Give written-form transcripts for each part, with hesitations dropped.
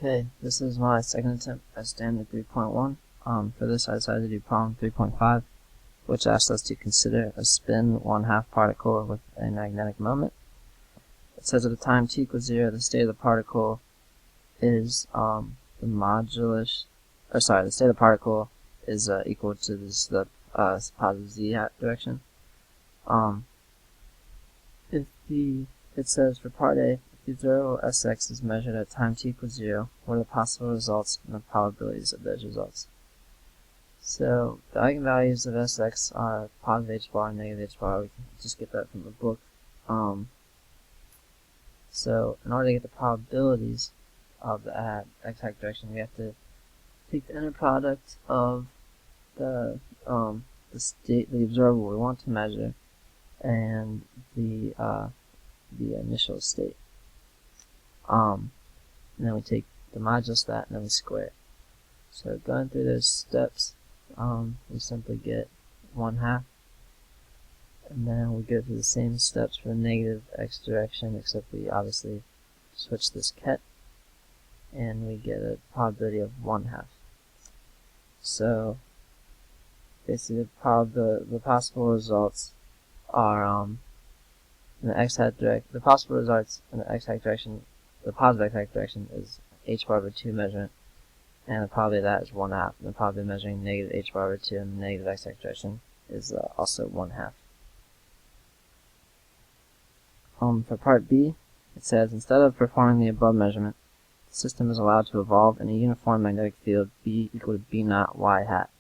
Okay, this is my second attempt at standard 3.1. For this I decided to do problem 3.5, which asks us to consider a spin 1/2 particle with a magnetic moment. It says at a time t equals 0, the state of the particle is the state of the particle is equal to the positive z direction. It says for part A, if the observable Sx is measured at time t equals 0, what are the possible results and the probabilities of those results? So the eigenvalues of Sx are positive h bar and negative h bar. We can just get that from the book. So in order to get the probabilities of the x-hat direction, we have to take the inner product of the observable we want to measure, and the initial state. And then we take the modulus of that, and then we square it. So going through those steps, we simply get 1/2, and then we go through the same steps for the negative x direction, except we obviously switch this ket, and we get a probability of 1/2. So basically the possible results are in the x-hat direction. The possible results in the x-hat direction, the positive x-hat direction, is h bar over 2 measurement, and the probability of that is 1/2. And the probability of measuring negative h bar over 2 in the negative x-hat direction is also 1/2. For part B, it says instead of performing the above measurement, the system is allowed to evolve in a uniform magnetic field B equal to B naught y hat.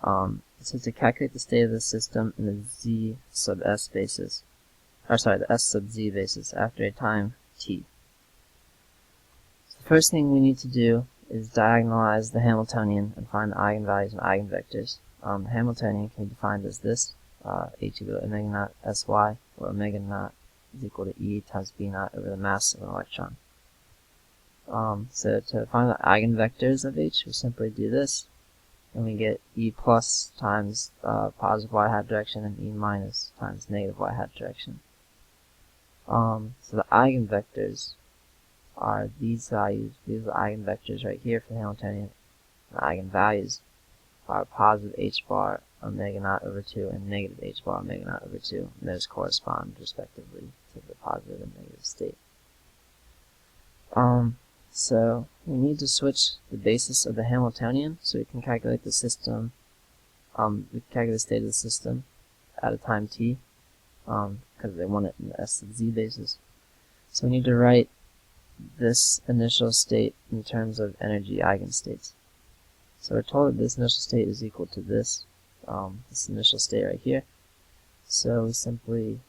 It says to calculate the state of the system in the z sub s basis, the s sub z basis after a time t. So the first thing we need to do is diagonalize the Hamiltonian and find the eigenvalues and eigenvectors. The Hamiltonian can be defined as this: h equal to omega naught sy, where omega naught is equal to E times B naught over the mass of an electron. So to find the eigenvectors of H, we simply do this, and we get E plus times positive y hat direction and E minus times negative y hat direction. So the eigenvectors are these values. These are the eigenvectors right here for the Hamiltonian. The eigenvalues are positive h bar omega naught over 2 and negative h bar omega naught over 2. And those correspond respectively to the positive and negative state. So we need to switch the basis of the Hamiltonian so we can calculate the system. We can calculate the state of the system at a time t, because they want it in the s sub z basis. So we need to write this initial state in terms of energy eigenstates. So we're told that this initial state is equal to this initial state right here. So we simply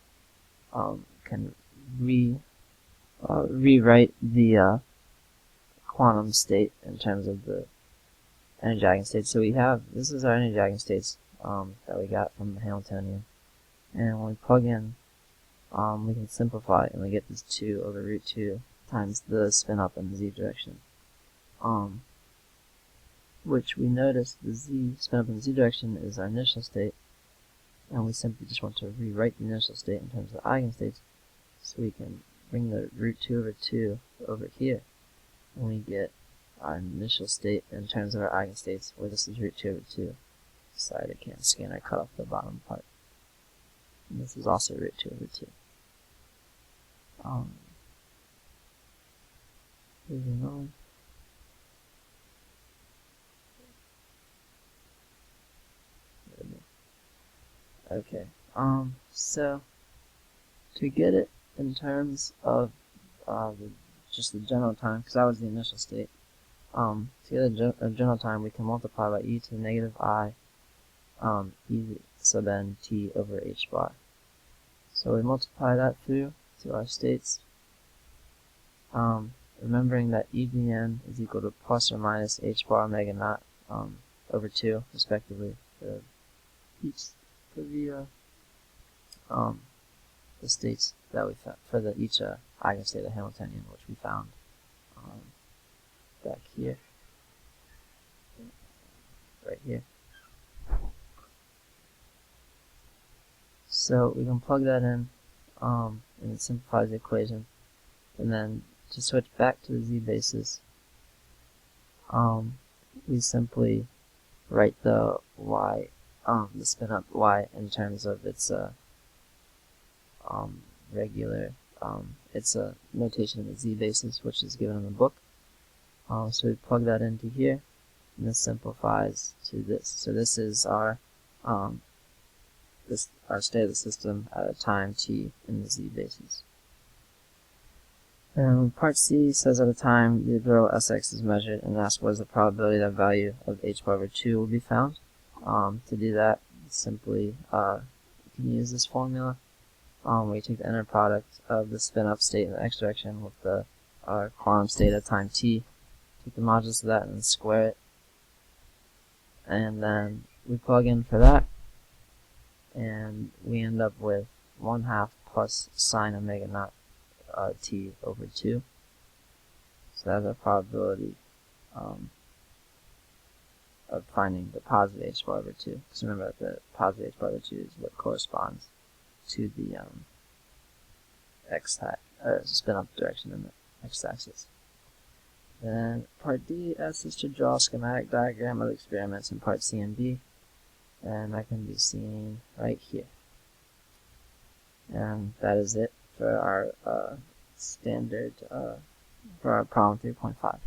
can rewrite the quantum state in terms of the energy eigenstates. So we have, this is our energy eigenstates that we got from the Hamiltonian. And when we plug in, we can simplify it, and we get this 2 over root 2 times the spin up in the z direction. Which we notice the z spin up in the z direction is our initial state, and we simply just want to rewrite the initial state in terms of the eigenstates, so we can bring the root 2 over 2 over here, and we get our initial state in terms of our eigenstates, where this is root 2 over 2. Sorry, I can't scan, I cut off the bottom part. And this is also root 2 over 2. Moving on. Okay, so to get it in terms of just the general time, because that was the initial state, to get a general time, we can multiply by e to the negative I e sub n t over h bar. So we multiply that through to our states, remembering that e to the n is equal to plus or minus h bar omega naught over 2, respectively, for each for the states that we found for each eigenstate of Hamiltonian, which we found back here, right here. So we can plug that in, and it simplifies the equation, and then to switch back to the z basis, we simply write the y, the spin up y in terms of its regular, it's a notation of the z basis, which is given in the book. So we plug that into here, and this simplifies to this. So this is our our state of the system at a time t in the z basis. And part C says at a time the observable Sx is measured, and asks what is the probability that value of h bar over 2 will be found. To do that, simply you can use this formula where you take the inner product of the spin-up state in the x direction with the quantum state at time t, take the modulus of that and square it, and then we plug in for that, and we end up with 1/2 plus sine omega naught t over 2. So that's a probability of finding the positive h bar over 2. Because remember that the positive h bar over 2 is what corresponds to the spin up direction in the x-axis. Then part D asks us to draw a schematic diagram of the experiments in part C and D, and that can be seen right here. And that is it for our standard for our problem 3.5.